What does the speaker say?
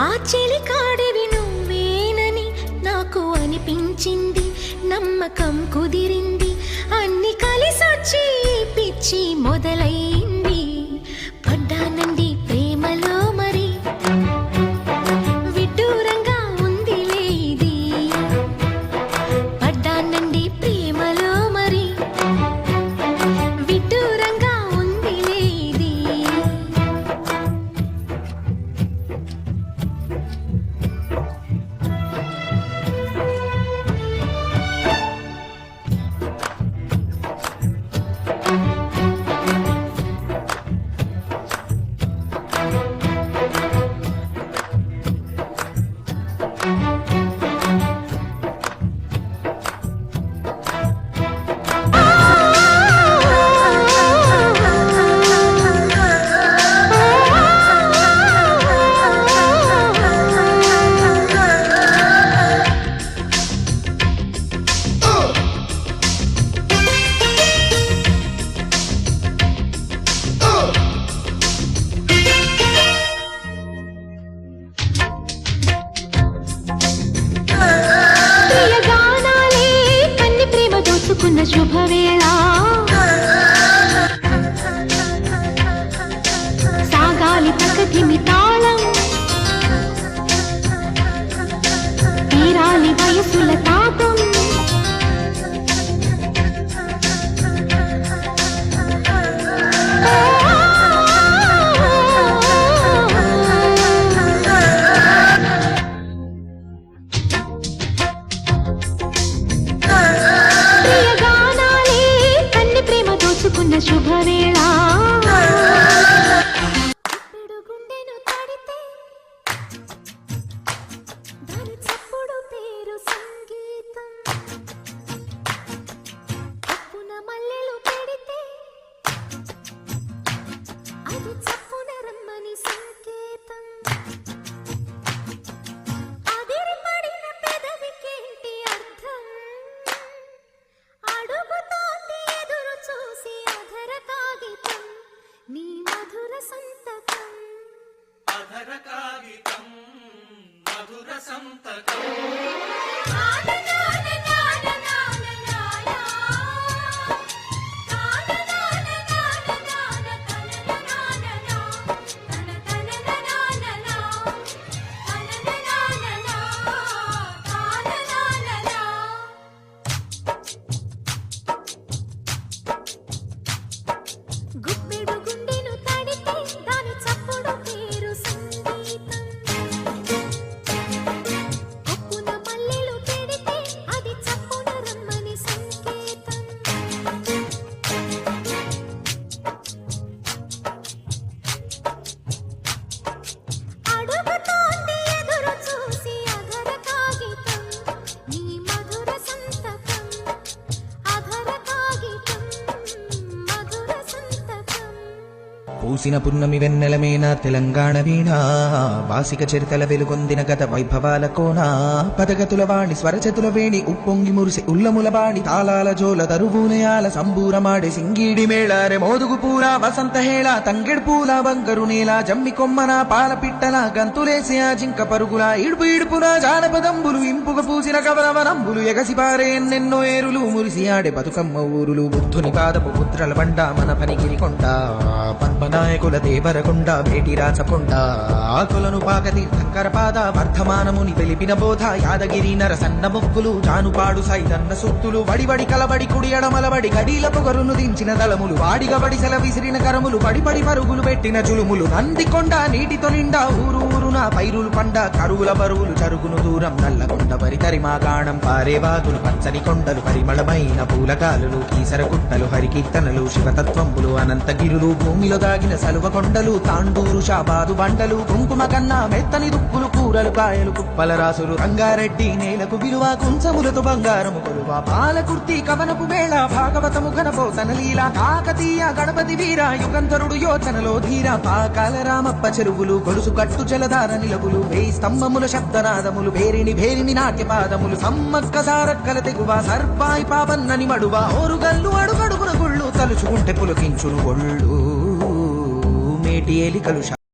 ఆ చెలి కాడివి నువ్వేనని నాకు అనిపించింది, నమ్మకం కుదిరింది, అన్ని కలిసొచ్చి పిచ్చి మొదలైంది. పడ్డానండి ప్రేమలో మరి విడ్డూరంగా ఉందిలే ఇది. పడ్డానండి ప్రేమలో మరి విడ్డూరంగా ఉందిలే ఇది. ఇప్పుడు గుండెను తడితే దాని చప్పుడు పేరు సంగీతం. చప్పున మల్లెలు పెడితే అది చప్పున రమ్మని సంకేతం. అదిరిపడిన పెదవికేంటి అర్థం? అడుగుతోంది ఎదురు చూసి అధర కాగితం నీ మధుర సంతకం. అధర కాగితం మధుర సంతకం. గుప్పెడు గుండెను తడితే దాని చప్పుడు పేరు సంగీతం. కొప్పున మల్లెలు పెడితే అది చప్పున రమ్మని సంకేతం. అడుగుతోంది ఎదురు చూసి అధర కాగితం నీ మధుర సంతకం. అధర కాగితం మధుర సంతకం. పూసిన పున్నమి వెన్నెలమేన తెలంగాణ వీణ వాసిక చరితల వెలుగొందిన గత వైభవాల కోన పదగతుల వాణి స్వరచతుల వేణి ఉప్పొంగి మురిసి ఉల్లముల బాణి తాళాల జోల తరువునయాల సంబూరమాడి సింగీడి మేళారె మోదుగు పూల వసంత హేళ తంగెడు పూల బంగరు నేల జమ్మి కొమ్మన పాల పిట్టల గంతులేసి ఆ జింక పరుగుల ఇడుపు ఇడుపున జానపదంబులు ఇంపుగ పూసిన కవరవనంబులు ఎగసి పారే ఎన్నెన్నో ఏరులు మురిసి ఆడే బతుకమ్మ ఊరులు బుద్ధుని పాదపు పుత్రల బండ మన పనిగిరి కొండ పద్మనాయకుల దేవరకొండ వేటి రాచకొండ ఆకులను పాకతి శంకర పాద వర్ధమానముని వెలిపిన బోధ యాదగిరి నరసన్న మొక్కులు జానుపాడు సైదన్న సుత్తులు వడివడి కలబడి కుడి ఎడమలబడి గడీల పొగరును దించిన దళములు వాడిగబడి సెల విసిరిన కరములు పడిపడి పరుగులు పెట్టిన జులుములు నందికొండ నీటితో నిండా ఊరు ఊరున పైరులు పండ కరువుల బరువులు చరుగును దూరం నల్లగొండ వరి తరిమాగాణం పారేవాదులు పచ్చని కొండలు పరిమళమైన పూలకాలులు కీసర గుట్టలు హరికీర్తనలు శివతత్వంబులు అనంతగిరులు భూమిలో దాగిన సలువ కొండలు తాండూరు షాబాదు బండలు కుంకుమ కన్నా మెత్తని దుప్పులు కూరలు కాయలు కుప్పల రాసులు రంగారెడ్డి నేలకు విలువ కుంచములతో బంగారము కొలువ పాలకుర్తి కవనపు వేళ భాగవతము ఘనపోతన లీల కాకతీయ గణపతి వీర యుగంధరుడు యోచనలో ధీర పాకాల రామప్ప చెరువులు గొలుసు కట్టు జలధార నిలవులు వేయి స్తంభముల శబ్దనాదములు భేరిని భేరిని నాట్యపాదములు సమ్మక్క సారక్కల తెగువ సర్పాయి పాపన్నని మడువ ఓరుగల్లు అడుగడుగున గుళ్ళు తలుచుకుంటే పులకించును ఒళ్ళు మేటి ఎలికలు